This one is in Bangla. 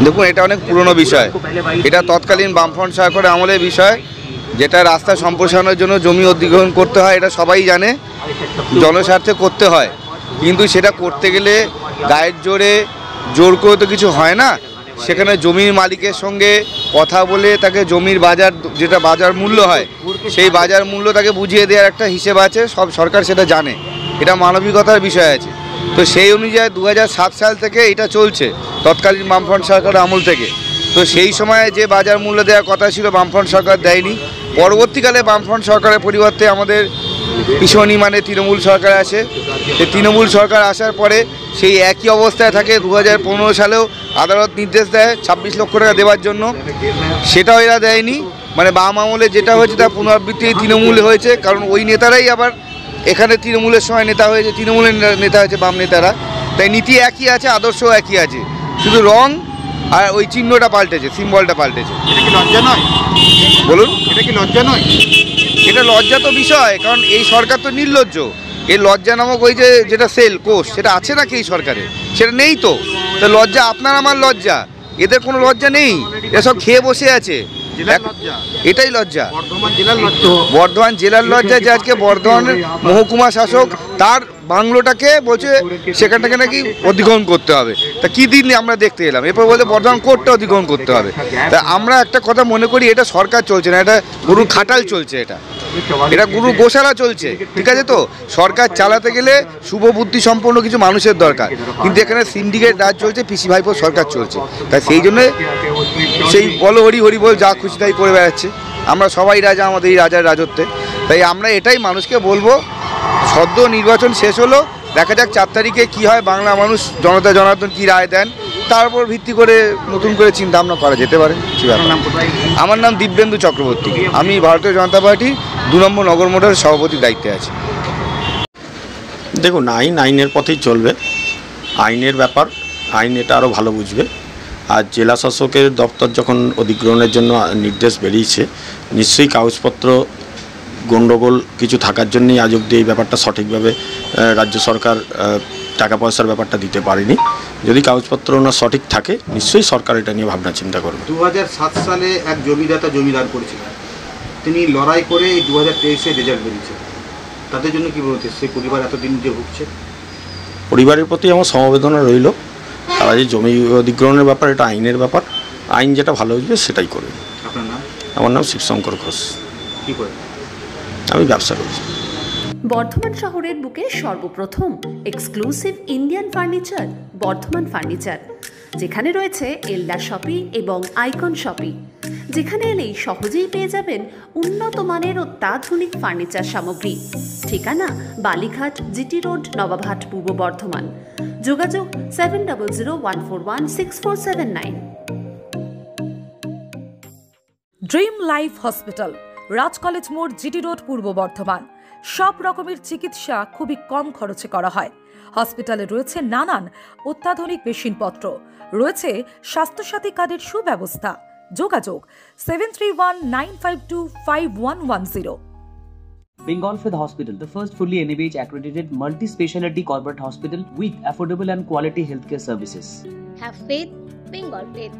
দেখুন, এটা অনেক পুরনো বিষয়। এটা তৎকালীন বামফ্রন্ট সরকারের আমলের বিষয়, যেটা রাস্তা সম্প্রসারণের জন্য জমি অধিগ্রহণ করতে হয়, এটা সবাই জানে, জনস্বার্থে করতে হয়। কিন্তু সেটা করতে গেলে গায়ের জোর করে তো কিছু হয় না। সেখানে জমির মালিকের সঙ্গে কথা বলে তাকে জমির বাজার, যেটা বাজার মূল্য হয়, সেই বাজার মূল্য তাকে বুঝিয়ে দেওয়ার একটা হিসেব আছে, সব সরকার সেটা জানে। এটা মানবিকতার বিষয় আছে। তো সেই অনুযায়ী 2007 সাল থেকে এটা চলছে, তৎকালীন বামফ্রন্ট সরকারের আমল থেকে। তো সেই সময়ে যে বাজার মূল্য দেওয়ার কথা ছিল, বামফ্রন্ট সরকার দেয়নি। পরবর্তীকালে বামফ্রন্ট সরকারের পরিবর্তে আমাদের পিছনি মানে তৃণমূল সরকার আসে। সেই তৃণমূল সরকার আসার পরে সেই একই অবস্থায় থাকে। 2015 সালেও আদালত নির্দেশ দেয় 26 লক্ষ টাকা দেওয়ার জন্য, সেটাও এরা দেয়নি। মানে বাম আমলে যেটা হয়েছে তার পুনরাবৃত্তি তৃণমূলে হয়েছে, কারণ ওই নেতারাই আবার এখানে তৃণমূলের সময় নেতা হয়েছে, তৃণমূলের নেতা হয়েছে বাম নেতারা। তাই নীতি একই আছে, আদর্শও একই আছে, শুধু রং আর ওই চিহ্নটা পাল্টেছে, সিম্বলটা পাল্টেছে। এটা কি লজ্জা নয়? বলুন, এটা কি লজ্জা নয়? এটা লজ্জা তো বিষয়, কারণ এই সরকার তো নির্লজ্জ। এই লজ্জা নামক ওই যেটা সেল কোষ, সেটা আছে নাকি এই সরকারে? সেটা নেই তো। তা লজ্জা আপনার আমার লজ্জা, এদের কোনো লজ্জা নেই, এসব খেয়ে বসে আছে। এটাই লজ্জা, বর্ধমান জেলার লজ্জা যে আজকে বর্ধমানের মহকুমা শাসক তার বাংলোটাকে বলছে সেখানটাকে নাকি অধিগ্রহণ করতে হবে। তা কী দিন আমরা দেখতে এলাম, এরপর বলতে বর্ধমান কোর্টটা অধিগ্রহণ করতে হবে। তা আমরা একটা কথা মনে করি, এটা সরকার চলছে না, এটা গরুর খাটাল চলছে, এটা গরুর গোশালা চলছে। ঠিক আছে, তো সরকার চালাতে গেলে শুভ বুদ্ধি সম্পন্ন কিছু মানুষের দরকার, কিন্তু এখানে সিন্ডিকেট রাজ চলছে, পিসি ভাইপোর সরকার চলছে। তাই সেই জন্যে সেই বলো হরি হরি বল, যা খুশি তাই করে বেড়াচ্ছে। আমরা সবাই রাজা আমাদের এই রাজার রাজত্বে। তাই আমরা এটাই মানুষকে বলবো, সদ্য নির্বাচন শেষ হলো, দেখা যাক 4 তারিখে কী হয়, বাংলা মানুষ জনতা জনার্দন কী রায় দেন, তার উপর ভিত্তি করে নতুন করে চিন্তা ভাবনা করা যেতে পারে। আমার নাম দিব্যেন্দু চক্রবর্তী, আমি ভারতীয় জনতা পার্টি 2 নম্বর নগর মোটরের সভাপতির দায়িত্বে আছি। দেখুন, আইনের পথেই চলবে, আইনের ব্যাপার, আইন এটা আরও ভালো বুঝবে। আর জেলা শাসকের দপ্তর যখন অধিগ্রহণের জন্য নির্দেশ বেরিয়েছে, নিশ্চয়ই কাগজপত্র গণ্ডগোল কিছু থাকার জন্যই আজ অবধি এই ব্যাপারটা সঠিকভাবে রাজ্য সরকার টাকা পয়সার ব্যাপারটা দিতে পারেনি। যদি কাগজপত্র না সঠিক থাকে, নিশ্চয়ই সরকার এটা নিয়ে ভাবনা চিন্তা করবে। 2007 সালে এক জমিদাতা জমিদার করেছিলেন, তিনি লড়াই করে 2023-এ রেজাল্ট বেরিয়েছে, তাদের জন্য কী বলতে, সেই পরিবার এতদিন যে ভুগছে? পরিবারের প্রতি আমার সমবেদনা রইল। তারা যে জমি অধিগ্রহণের ব্যাপার, এটা আইনের ব্যাপার, আইন যেটা ভালো বুঝবে সেটাই করবে। আপনার নাম? আমার নাম শিবশঙ্কর ঘোষ। কী করে? আমি ব্যবসা করছি। বর্ধমান শহরের বুকে সর্বপ্রথম exclusive Indian furniture Bardhaman furniture, যেখানে রয়েছে এল্লা শপি এবং আইকন শপি, যেখানে এলেই সহজেই পেয়ে যাবেন উন্নত মানের অত্যাধুনিক ফার্নিচার সামগ্রী। ঠিকানা বালিঘাট, জিটি রোড, নবাবহাট, পূর্ব বর্ধমান। যোগাযোগ 7001416479। ড্রিম লাইফ হসপিটাল, রাজ কলেজ মোড়, জিটি রোড, পূর্ব বর্ধমান। সব রকমের চিকিৎসা খুবই কম খরচে করা হয়। হসপিটালে রয়েছে নানান অত্যাধুনিক মেশিনপত্র, রয়েছে স্বাস্থ্যসাথী কার্ডের সুব্যবস্থা। যোগাযোগ 7319525110। Bengal Fifth Hospital, the first fully NABH accredited multi-speciality corporate hospital with affordable and quality healthcare services. Have faith, Bengal Faith.